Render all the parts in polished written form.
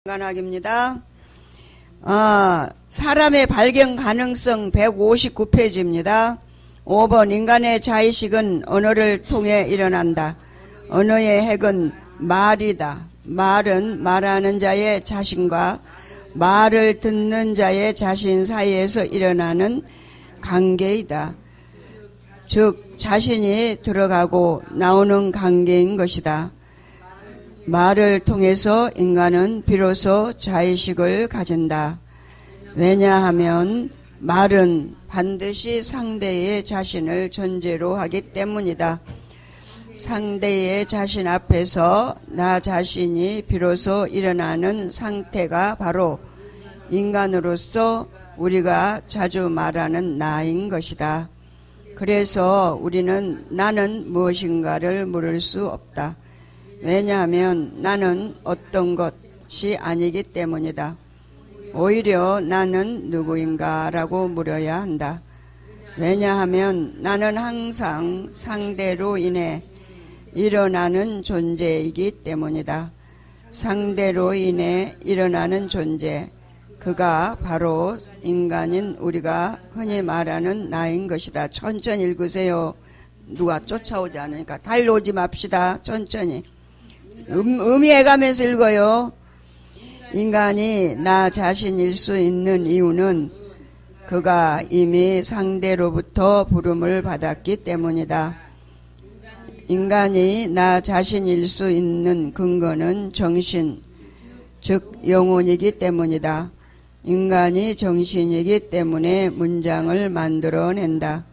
간학입니다. 사람의 발견 가능성 159페이지입니다. 5번 인간의 자의식은 언어를 통해 일어난다. 언어의 핵은 말이다. 말은 말하는 자의 자신과 말을 듣는 자의 자신 사이에서 일어나는 관계이다. 즉 자신이 들어가고 나오는 관계인 것이다. 말을 통해서 인간은 비로소 자의식을 가진다. 왜냐하면 말은 반드시 상대의 자신을 전제로 하기 때문이다. 상대의 자신 앞에서 나 자신이 비로소 일어나는 상태가 바로 인간으로서 우리가 자주 말하는 나인 것이다. 그래서 우리는 나는 무엇인가를 물을 수 없다. 왜냐하면 나는 어떤 것이 아니기 때문이다. 오히려 나는 누구인가라고 물어야 한다. 왜냐하면 나는 항상 상대로 인해 일어나는 존재이기 때문이다. 상대로 인해 일어나는 존재, 그가 바로 인간인 우리가 흔히 말하는 나인 것이다. 천천히 읽으세요. 누가 쫓아오지 않으니까 달려오지 맙시다. 천천히. 의미해가면서 읽어요. 인간이 나 자신일 수 있는 이유는 그가 이미 상대로부터 부름을 받았기 때문이다. 인간이 나 자신일 수 있는 근거는 정신, 즉 영혼이기 때문이다. 인간이 정신이기 때문에 문장을 만들어낸다.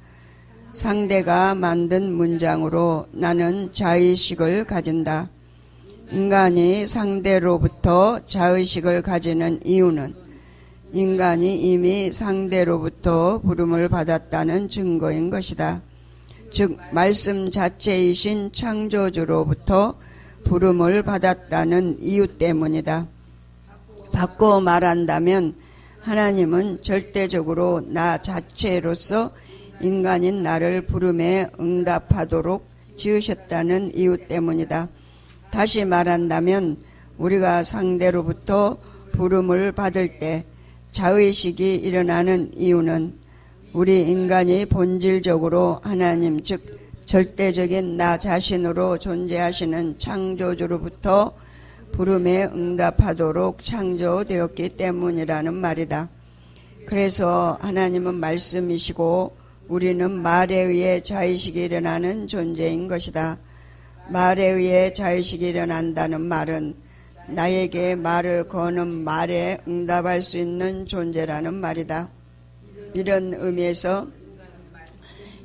상대가 만든 문장으로 나는 자의식을 가진다. 인간이 상대로부터 자의식을 가지는 이유는 인간이 이미 상대로부터 부름을 받았다는 증거인 것이다. 즉 말씀 자체이신 창조주로부터 부름을 받았다는 이유 때문이다. 바꿔 말한다면 하나님은 절대적으로 나 자체로서 인간인 나를 부름에 응답하도록 지으셨다는 이유 때문이다. 다시 말한다면 우리가 상대로부터 부름을 받을 때 자의식이 일어나는 이유는 우리 인간이 본질적으로 하나님 즉 절대적인 나 자신으로 존재하시는 창조주로부터 부름에 응답하도록 창조되었기 때문이라는 말이다. 그래서 하나님은 말씀이시고 우리는 말에 의해 자의식이 일어나는 존재인 것이다. 말에 의해 자의식이 일어난다는 말은 나에게 말을 거는 말에 응답할 수 있는 존재라는 말이다. 이런 의미에서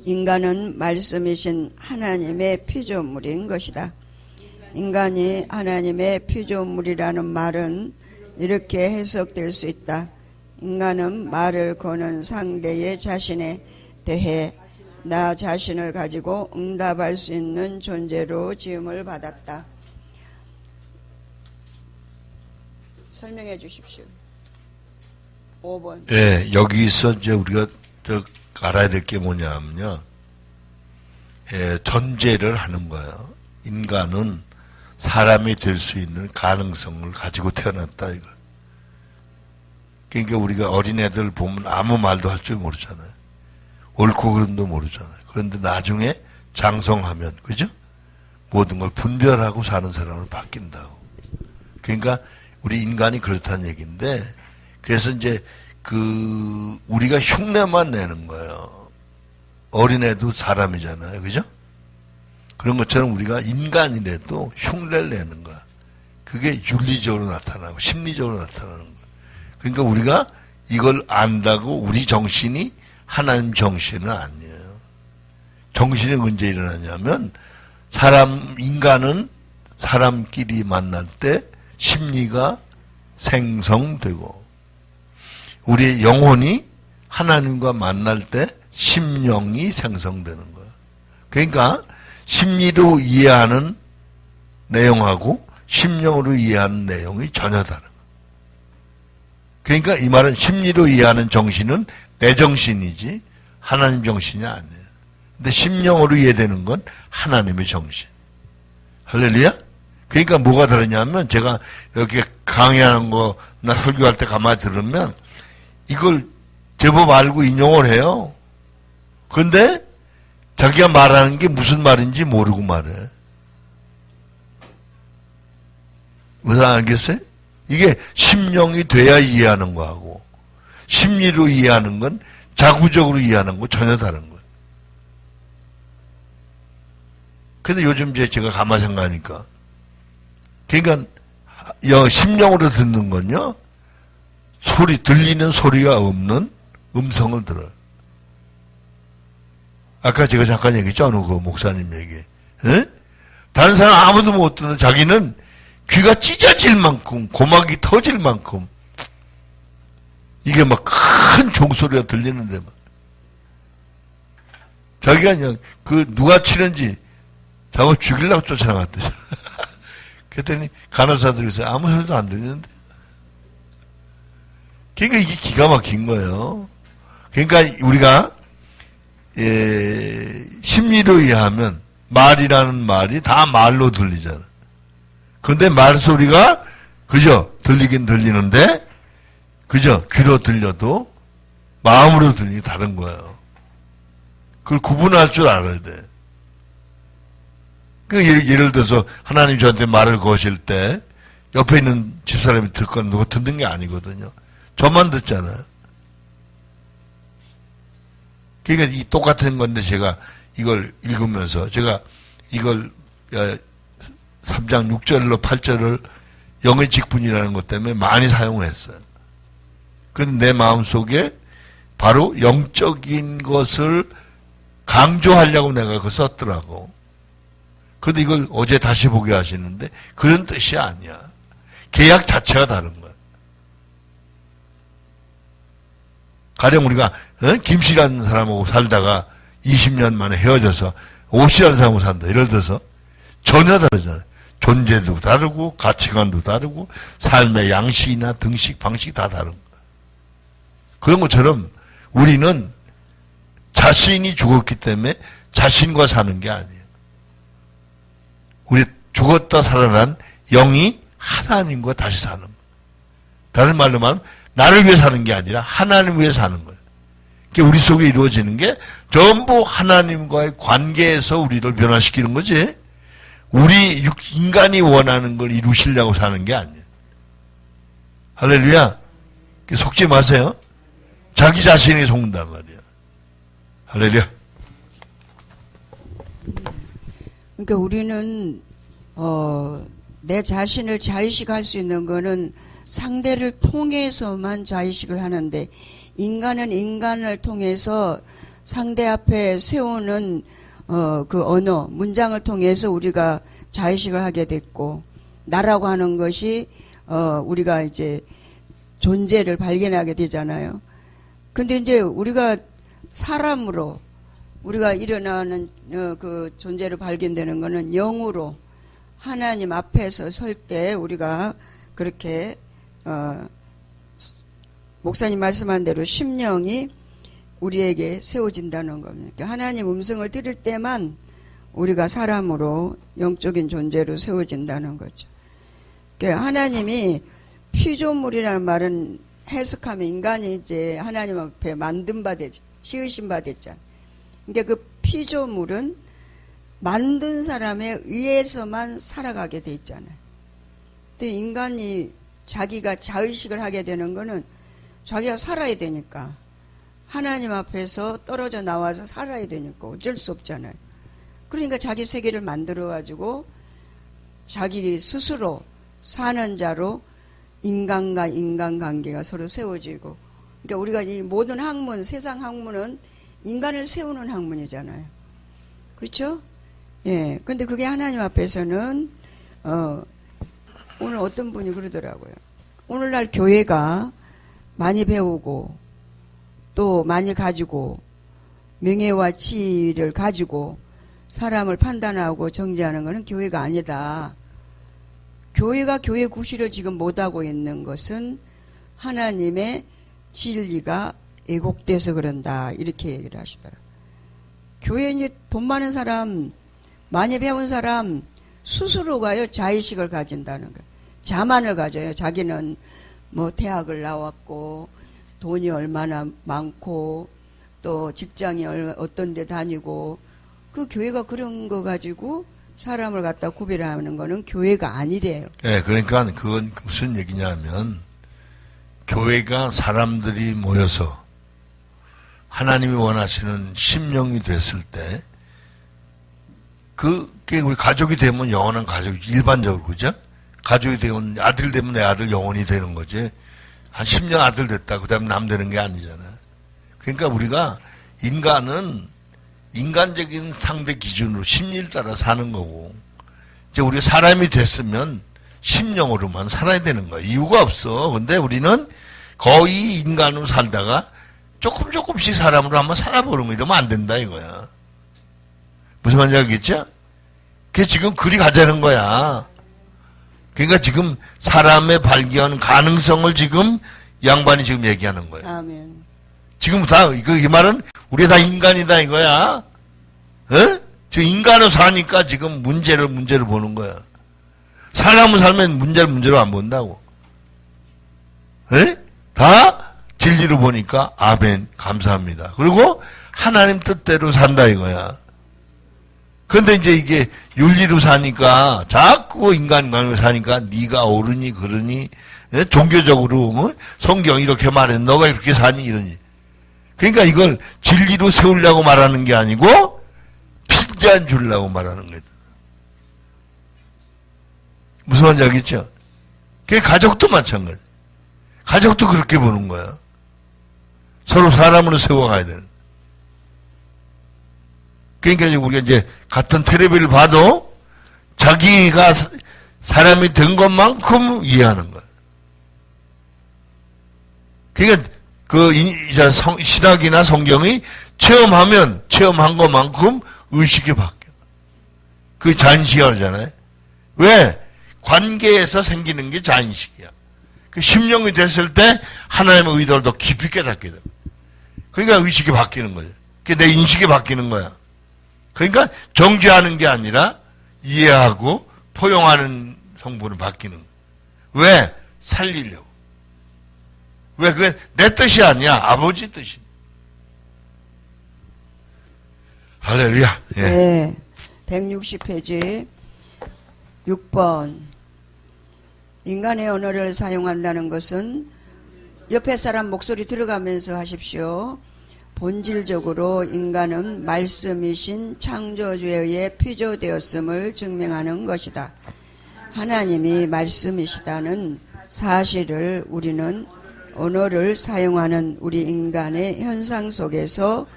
인간은 말씀이신 하나님의 피조물인 것이다. 인간이 하나님의 피조물이라는 말은 이렇게 해석될 수 있다. 인간은 말을 거는 상대의 자신에 대해 나 자신을 가지고 응답할 수 있는 존재로 지음을 받았다. 설명해 주십시오. 5번. 예, 여기서 이제 우리가 알아야 될 게 뭐냐면요. 전제를 하는 거예요. 인간은 사람이 될 수 있는 가능성을 가지고 태어났다, 이걸. 그러니까 우리가 어린애들 보면 아무 말도 할 줄 모르잖아요. 옳고 그름도 모르잖아요. 그런데 나중에 장성하면, 그죠? 모든 걸 분별하고 사는 사람으로 바뀐다고. 그러니까 우리 인간이 그렇다는 얘기인데, 그래서 이제 우리가 흉내만 내는 거예요. 어린애도 사람이잖아요. 그죠? 그런 것처럼 우리가 인간이라도 흉내를 내는 거야. 그게 윤리적으로 나타나고 심리적으로 나타나는 거야. 그러니까 우리가 이걸 안다고 우리 정신이 하나님 정신은 아니에요. 정신이 언제 일어나냐면 인간은 사람끼리 만날 때 심리가 생성되고 우리의 영혼이 하나님과 만날 때 심령이 생성되는 거야. 그러니까 심리로 이해하는 내용하고 심령으로 이해하는 내용이 전혀 다른 거야. 그러니까 이 말은 심리로 이해하는 정신은 내 정신이지 하나님 정신이 아니에요. 근데 심령으로 이해되는 건 하나님의 정신. 할렐루야? 그러니까 뭐가 다르냐면 제가 이렇게 강의하는 거나 설교할 때 가만히 들으면 이걸 제법 알고 인용을 해요. 근데 자기가 말하는 게 무슨 말인지 모르고 말해. 무슨 알겠어요? 이게 심령이 돼야 이해하는 거하고 심리로 이해하는 건 자구적으로 이해하는 거 전혀 다른 거예요. 근데 요즘 제가 가만히 생각하니까 그러니까 심령으로 듣는 건요 들리는 소리가 없는 음성을 들어요. 아까 제가 잠깐 얘기했죠. 어느 그 목사님 얘기. 에? 다른 사람 아무도 못 듣는 자기는 귀가 찢어질 만큼 고막이 터질 만큼 이게 막 큰 종소리가 들리는데 막 자기가 그냥 그 누가 치는지 잡아 죽이려고 쫓아나갔대요. 그랬더니 간호사들이 있어요. 아무 소리도 안 들리는데. 그러니까 이게 기가 막힌 거예요. 그러니까 우리가 심리로 이해하면 말이라는 말이 다 말로 들리잖아. 근데 말소리가 그저 들리긴 들리는데 그저 귀로 들려도 마음으로 들리기 다른 거예요. 그걸 구분할 줄 알아야 돼. 그 예를 들어서 하나님 저한테 말을 거실 때 옆에 있는 집사람이 듣거나 누가 듣는 게 아니거든요. 저만 듣잖아요. 그러니까 이 똑같은 건데 제가 이걸 읽으면서 제가 이걸 3장 6절로 8절을 영의 직분이라는 것 때문에 많이 사용했어요. 근데 내 마음속에 바로 영적인 것을 강조하려고 내가 그거 썼더라고. 근데 이걸 어제 다시 보게 하시는데 그런 뜻이 아니야. 계약 자체가 다른 거야. 가령 우리가 김씨라는 사람하고 살다가 20년 만에 헤어져서 오씨라는 사람하고 산다. 예를 들어서 전혀 다르잖아요. 존재도 다르고 가치관도 다르고 삶의 양식이나 등식, 방식이 다 다른 거야. 그런 것처럼 우리는 자신이 죽었기 때문에 자신과 사는 게 아니에요. 우리 죽었다 살아난 영이 하나님과 다시 사는 거예요. 다른 말로 말하면 나를 위해 사는 게 아니라 하나님을 위해 사는 거예요. 그러니까 우리 속에 이루어지는 게 전부 하나님과의 관계에서 우리를 변화시키는 거지. 우리 인간이 원하는 걸 이루시려고 사는 게 아니에요. 할렐루야. 속지 마세요. 자기 자신이 속는단 말이야. 할렐루야. 그러니까 우리는 내 자신을 자의식할 수 있는 거는 상대를 통해서만 자의식을 하는데 인간은 인간을 통해서 상대 앞에 세우는 그 언어, 문장을 통해서 우리가 자의식을 하게 됐고 나라고 하는 것이 우리가 이제 존재를 발견하게 되잖아요. 근데 이제 우리가 사람으로 우리가 일어나는 그 존재로 발견되는 거는 영으로 하나님 앞에서 설 때 우리가 그렇게 목사님 말씀한 대로 심령이 우리에게 세워진다는 겁니다. 그러니까 하나님 음성을 들을 때만 우리가 사람으로 영적인 존재로 세워진다는 거죠. 그러니까 하나님이 피조물이라는 말은 해석하면 인간이 이제 하나님 앞에 만든 바 됐, 지으신 바 됐잖아요. 그러니까 그 피조물은 만든 사람에 의해서만 살아가게 돼 있잖아요. 근데 인간이 자기가 자의식을 하게 되는 거는 자기가 살아야 되니까 하나님 앞에서 떨어져 나와서 살아야 되니까 어쩔 수 없잖아요. 그러니까 자기 세계를 만들어가지고 자기 스스로 사는 자로 인간과 인간관계가 서로 세워지고 그러니까 우리가 이 모든 학문, 세상 학문은 인간을 세우는 학문이잖아요. 그렇죠? 예. 근데 그게 하나님 앞에서는 오늘 어떤 분이 그러더라고요. 오늘날 교회가 많이 배우고 또 많이 가지고 명예와 지위를 가지고 사람을 판단하고 정죄하는 것은 교회가 아니다. 교회가 교회 구실을 지금 못하고 있는 것은 하나님의 진리가 왜곡돼서 그런다. 이렇게 얘기를 하시더라. 교회에 이제 돈 많은 사람, 많이 배운 사람, 스스로가요 자의식을 가진다는 거예요. 자만을 가져요. 자기는 뭐 대학을 나왔고 돈이 얼마나 많고 또 직장이 어떤 데 다니고 그 교회가 그런 거 가지고 사람을 갖다 구별하는 거는 교회가 아니래요. 네, 그러니까 그건 무슨 얘기냐면 교회가 사람들이 모여서 하나님이 원하시는 심령이 됐을 때 그게 우리 가족이 되면 영원한 가족이지 일반적으로 그죠? 가족이 되면 아들 되면 내 아들 영원히 되는 거지 한 10년 아들 됐다 그 다음에 남 되는 게 아니잖아. 그러니까 우리가 인간은 인간적인 상대 기준으로 심리를 따라 사는 거고 이제 우리가 사람이 됐으면 심령으로만 살아야 되는 거야. 이유가 없어. 근데 우리는 거의 인간으로 살다가 조금씩 사람으로 한번 살아보는 거 이러면 안 된다 이거야. 무슨 말인지 알겠죠? 그게 지금 그리 가자는 거야. 그러니까 지금 사람의 발견 가능성을 지금 양반이 지금 얘기하는 거야. 아멘. 지금 다, 이 말은 우리 다 인간이다 이거야. 어? 지금 인간으로 사니까 지금 문제를 보는 거야. 사람을 살면 문제를 안 본다고. 에? 다 진리로 보니까 아멘 감사합니다. 그리고 하나님 뜻대로 산다 이거야. 근데 이제 이게 윤리로 사니까 자꾸 인간관으로 사니까 네가 옳으니 그러니 에? 종교적으로 성경 이렇게 말해 너가 이렇게 사니 이러니. 그러니까 이걸 진리로 세우려고 말하는 게 아니고 필자한 주려고 말하는 거다. 무슨 말인지 알겠죠? 그게 가족도 마찬가지. 가족도 그렇게 보는 거야. 서로 사람으로 세워가야 되는. 그러니까 우리가 이제 같은 텔레비를 봐도 자기가 사람이 된 것만큼 이해하는 거야. 그러니까 신학이나 성경이 체험한 것만큼 의식이 바뀌어. 그 자인식이라고 하잖아요. 왜? 관계에서 생기는 게 자인식이야. 그 심령이 됐을 때 하나님의 의도를 더 깊이 깨닫게 돼. 그러니까 의식이 바뀌는 거죠. 그게 내 인식이 바뀌는 거야. 그러니까 정죄하는 게 아니라 이해하고 포용하는 성분이 바뀌는 거야. 왜? 살리려고. 왜? 그게 내 뜻이 아니야. 아버지 뜻이야. 할렐루야. 예. 네. 160페이지 6번. 인간의 언어를 사용한다는 것은 옆에 사람 목소리 들어가면서 하십시오. 본질적으로 인간은 말씀이신 창조주에 의해 피조되었음을 증명하는 것이다. 하나님이 말씀이시다는 사실을 우리는 언어를 사용하는 우리 인간의 현상 속에서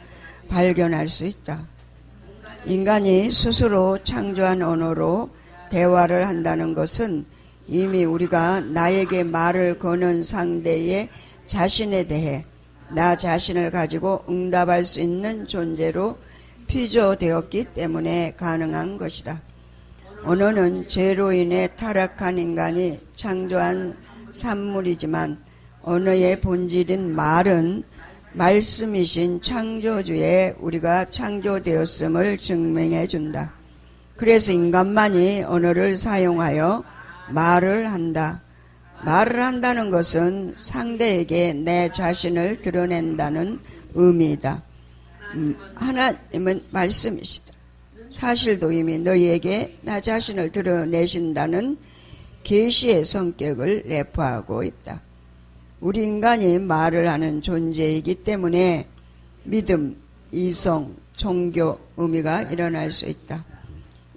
발견할 수 있다. 인간이 스스로 창조한 언어로 대화를 한다는 것은 이미 우리가 나에게 말을 거는 상대의 자신에 대해 나 자신을 가지고 응답할 수 있는 존재로 피조되었기 때문에 가능한 것이다. 언어는 죄로 인해 타락한 인간이 창조한 산물이지만 언어의 본질인 말은 말씀이신 창조주에 우리가 창조되었음을 증명해 준다. 그래서 인간만이 언어를 사용하여 말을 한다. 말을 한다는 것은 상대에게 내 자신을 드러낸다는 의미이다. 하나님은 말씀이시다. 사실도 이미 너희에게 나 자신을 드러내신다는 계시의 성격을 내포하고 있다. 우리 인간이 말을 하는 존재이기 때문에 믿음, 이성, 종교 의미가 일어날 수 있다.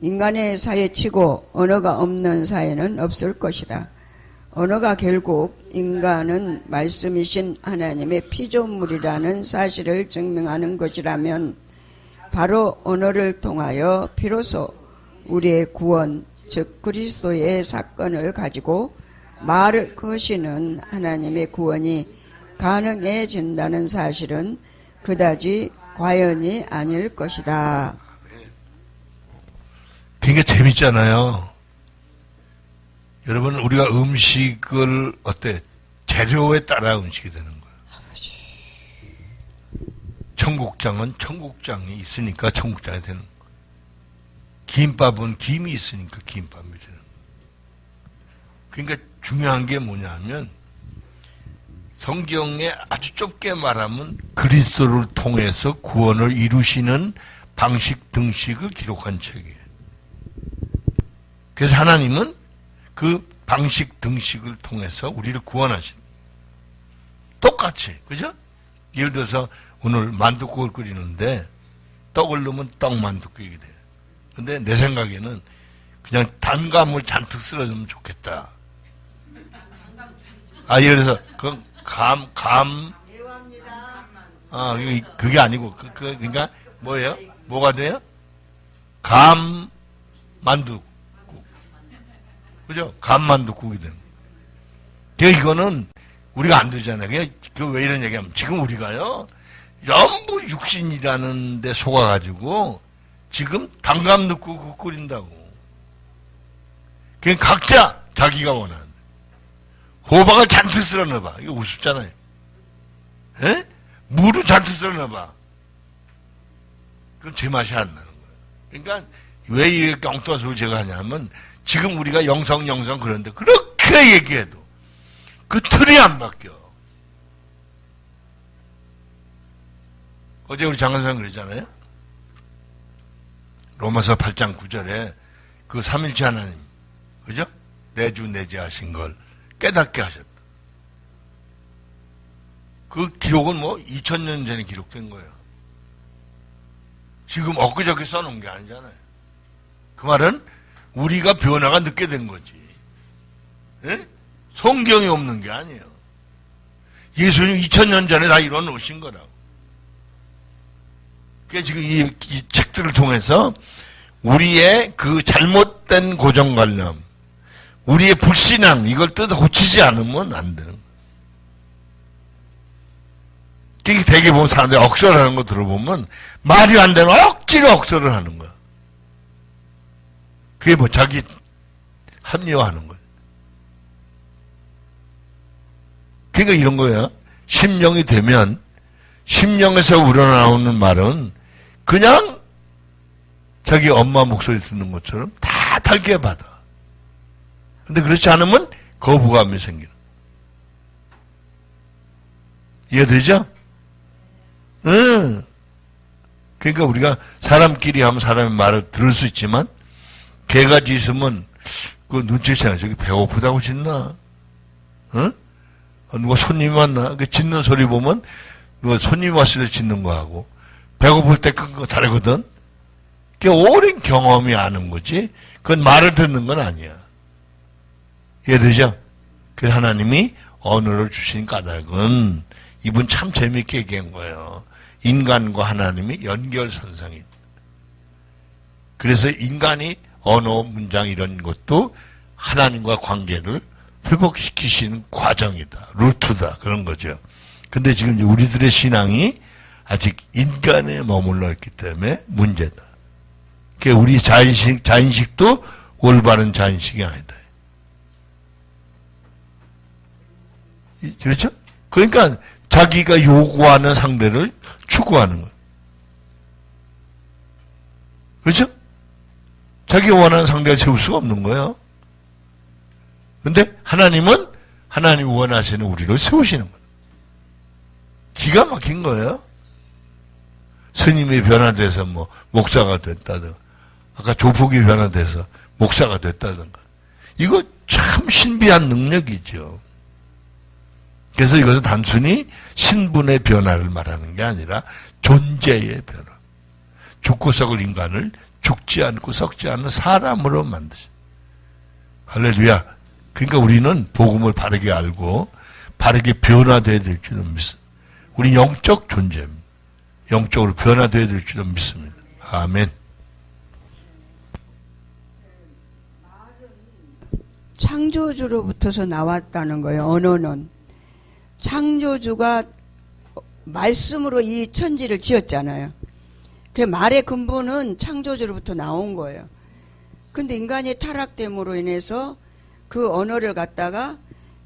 인간의 사회치고 언어가 없는 사회는 없을 것이다. 언어가 결국 인간은 말씀이신 하나님의 피조물이라는 사실을 증명하는 것이라면 바로 언어를 통하여 비로소 우리의 구원, 즉 그리스도의 사건을 가지고 말을 거시는 하나님의 구원이 가능해진다는 사실은 그다지 과연이 아닐 것이다. 되게 재밌잖아요. 여러분 우리가 음식을 어때? 재료에 따라 음식이 되는 거예요. 청국장은 청국장이 있으니까 청국장이 되는 거예요. 김밥은 김이 있으니까 김밥 밑에는. 그러니까 중요한 게 뭐냐면 성경에 아주 좁게 말하면 그리스도를 통해서 구원을 이루시는 방식 등식을 기록한 책이에요. 그래서 하나님은 그 방식 등식을 통해서 우리를 구원하신. 똑같이, 그죠? 예를 들어서 오늘 만둣국을 끓이는데 떡을 넣으면 떡만둣국이 돼요. 근데 내 생각에는 그냥 단감을 잔뜩 쓸어주면 좋겠다. 예를 들어서 그 그게 아니고 그러니까 뭐예요? 뭐가 돼요? 만둣국. 그죠? 만둣국이 되는. 그러니까 이거는 우리가 안 되잖아요. 그냥 왜 이런 얘기하면 지금 우리가요 전부 육신이라는 데 속아가지고 지금 단감 넣고 끓인다고. 그냥 각자 자기가 원하는 호박을 잔뜩 쓸어 넣어봐. 이거 우습잖아요. 에? 물을 잔뜩 쓸어 넣어봐. 그럼 제맛이 안 나는 거예요. 그러니까 왜 이렇게 엉뚱한 소리를 제가 하냐면 지금 우리가 영성 그런데 그렇게 얘기해도 그 틀이 안 바뀌어. 어제 우리 장관사님 그랬잖아요. 로마서 8장 9절에 그 삼일체 하나님, 그죠? 내주 내재하신 걸 깨닫게 하셨다. 그 기록은 2000년 전에 기록된 거예요. 지금 엊그저께 써놓은 게 아니잖아요. 그 말은 우리가 변화가 늦게 된 거지. 예? 성경이 없는 게 아니에요. 예수님 2000년 전에 다 이뤄 놓으신 거라고. 그러니까 지금 이 책들을 통해서 우리의 그 잘못된 고정관념, 우리의 불신앙, 이걸 뜯어 고치지 않으면 안 되는 거예요. 그러니까 되게 보면 사람들이 억설을 하는 거 들어보면 말이 안 되면 억지로 억설을 하는 거야. 그게 자기 합리화하는 거예요. 그러니까 이런 거예요. 심령이 되면 심령에서 우러나오는 말은 그냥 자기 엄마 목소리 듣는 것처럼 다 달게 받아. 근데 그렇지 않으면 거부감이 생기는. 이해되죠? 응. 그러니까 우리가 사람끼리 하면 사람의 말을 들을 수 있지만 개가 짖으면 그 눈치채요. 저기 배고프다고 짖나? 응? 누가 손님이 왔나? 그 짖는 소리 보면 누가 손님이 왔을 때 짖는 거하고 배고플 때 큰 거 다르거든. 그게 오랜 경험이 아는 거지. 그건 말을 듣는 건 아니야. 이해되죠? 그래서 하나님이 언어를 주신 까닭은 이분 참 재밌게 얘기한 거예요. 인간과 하나님이 연결선상이. 그래서 인간이 언어, 문장 이런 것도 하나님과 관계를 회복시키시는 과정이다. 루트다. 그런 거죠. 근데 지금 우리들의 신앙이 아직 인간에 머물러 있기 때문에 문제다. 그러니까 우리 자인식도 올바른 자인식이 아니다. 그렇죠? 그러니까 자기가 요구하는 상대를 추구하는 거예요. 그렇죠? 자기가 원하는 상대를 세울 수가 없는 거예요. 근데 하나님은 하나님이 원하시는 우리를 세우시는 거예요. 기가 막힌 거예요. 스님이 변화돼서 목사가 됐다든가, 아까 조폭이 변화돼서 목사가 됐다든가. 이거 참 신비한 능력이죠. 그래서 이것은 단순히 신분의 변화를 말하는 게 아니라 존재의 변화. 죽고 썩을 인간을 죽지 않고 썩지 않는 사람으로 만드신. 할렐루야. 그러니까 우리는 복음을 바르게 알고 바르게 변화되어야 될 줄은 믿습니다. 우리 영적 존재입니다. 영적으로 변화되어야 될 줄은 믿습니다. 아멘. 창조주로부터서 나왔다는 거예요. 언어는. 창조주가 말씀으로 이 천지를 지었잖아요. 그 말의 근본은 창조주로부터 나온 거예요. 근데 인간이 타락됨으로 인해서 그 언어를 갖다가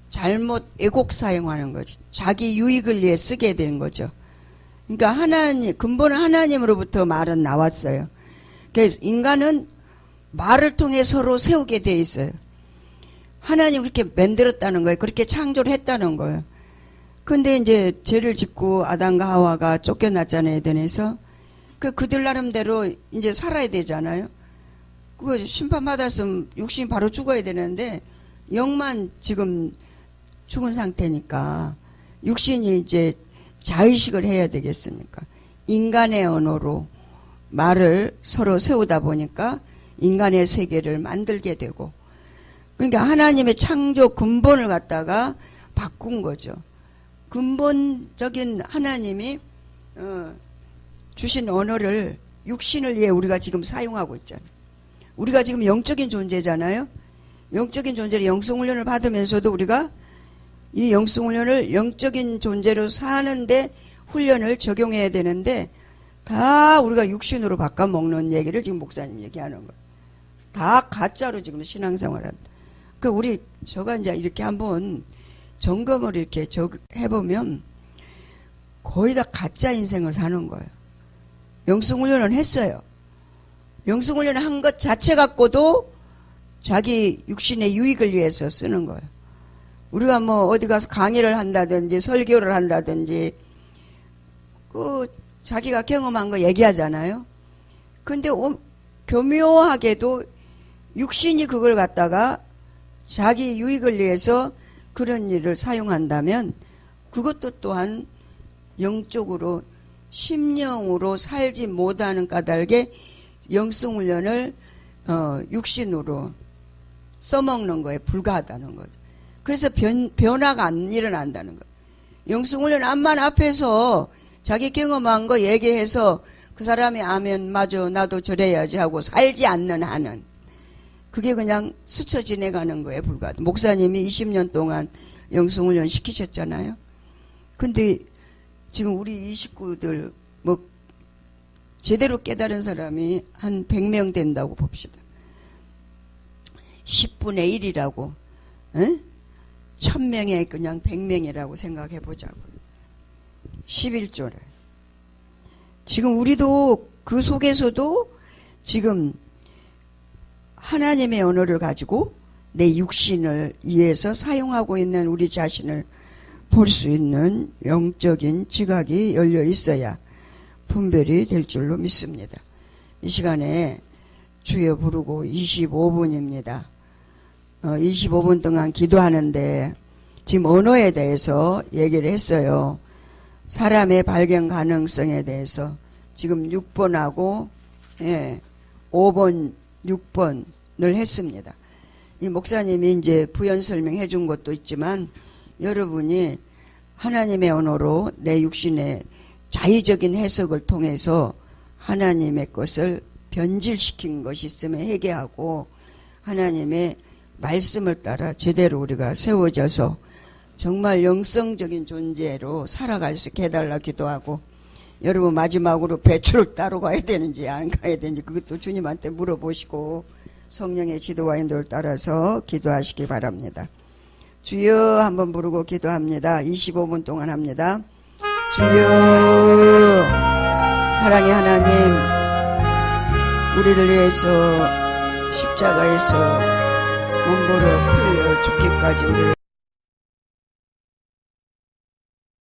잘못 애곡 사용하는 거지. 자기 유익을 위해 쓰게 된 거죠. 그러니까 하나님, 근본은 하나님으로부터 말은 나왔어요. 그래서 인간은 말을 통해 서로 세우게 돼 있어요. 하나님 그렇게 만들었다는 거예요. 그렇게 창조를 했다는 거예요. 근데 이제 죄를 짓고 아담과 하와가 쫓겨났잖아요, 에덴에서. 그들 나름대로 이제 살아야 되잖아요. 그거 심판 받았으면 육신이 바로 죽어야 되는데 영만 지금 죽은 상태니까 육신이 이제 자의식을 해야 되겠습니까? 인간의 언어로 말을 서로 세우다 보니까 인간의 세계를 만들게 되고, 그러니까 하나님의 창조 근본을 갖다가 바꾼 거죠. 근본적인 하나님이 주신 언어를 육신을 위해 우리가 지금 사용하고 있잖아요. 우리가 지금 영적인 존재잖아요. 영적인 존재로 영성훈련을 받으면서도 우리가 이 영성훈련을 영적인 존재로 사는데 훈련을 적용해야 되는데 다 우리가 육신으로 바꿔먹는 얘기를 지금 목사님 얘기하는 거예요. 다 가짜로 지금 신앙생활 한다. 저가 이제 이렇게 한번 점검을 이렇게 해보면 거의 다 가짜 인생을 사는 거예요. 영성훈련을 했어요. 영성훈련을 한 것 자체 갖고도 자기 육신의 유익을 위해서 쓰는 거예요. 우리가 뭐 어디 가서 강의를 한다든지 설교를 한다든지 자기가 경험한 거 얘기하잖아요. 근데 교묘하게도 육신이 그걸 갖다가 자기 유익을 위해서 그런 일을 사용한다면 그것도 또한 영적으로 심령으로 살지 못하는 까닭에 영성훈련을 육신으로 써먹는 거에 불과하다는 거죠. 그래서 변화가 안 일어난다는 거예요. 영성훈련 암만 앞에서 자기 경험한 거 얘기해서 그 사람이 아멘 맞아 나도 저래야지 하고 살지 않는 한은 그게 그냥 스쳐 지내가는 거에 불과하다. 목사님이 20년 동안 영성훈련 시키셨잖아요. 근데 지금 우리 이 식구들 뭐 제대로 깨달은 사람이 한 100명 된다고 봅시다. 10분의 1이라고 1000명에 그냥 100명이라고 생각해 보자고요. 11조래. 지금 우리도 그 속에서도 지금 하나님의 언어를 가지고 내 육신을 위해서 사용하고 있는 우리 자신을 볼 수 있는 영적인 지각이 열려 있어야 분별이 될 줄로 믿습니다. 이 시간에 주여 부르고 25분입니다. 25분 동안 기도하는데 지금 언어에 대해서 얘기를 했어요. 사람의 발견 가능성에 대해서 지금 6번하고 5번, 6번을 했습니다. 이 목사님이 이제 부연 설명해 준 것도 있지만 여러분이 하나님의 언어로 내 육신의 자의적인 해석을 통해서 하나님의 것을 변질시킨 것이 있으면 회개하고 하나님의 말씀을 따라 제대로 우리가 세워져서 정말 영성적인 존재로 살아갈 수 있게 해달라 기도하고, 여러분 마지막으로 배추를 따로 가야 되는지 안 가야 되는지 그것도 주님한테 물어보시고 성령의 지도와 인도를 따라서 기도하시기 바랍니다. 주여 한번 부르고 기도합니다. 25분 동안 합니다. 주여, 사랑의 하나님, 우리를 위해서 십자가에서 몸부러 피 흘려 죽기까지 우리를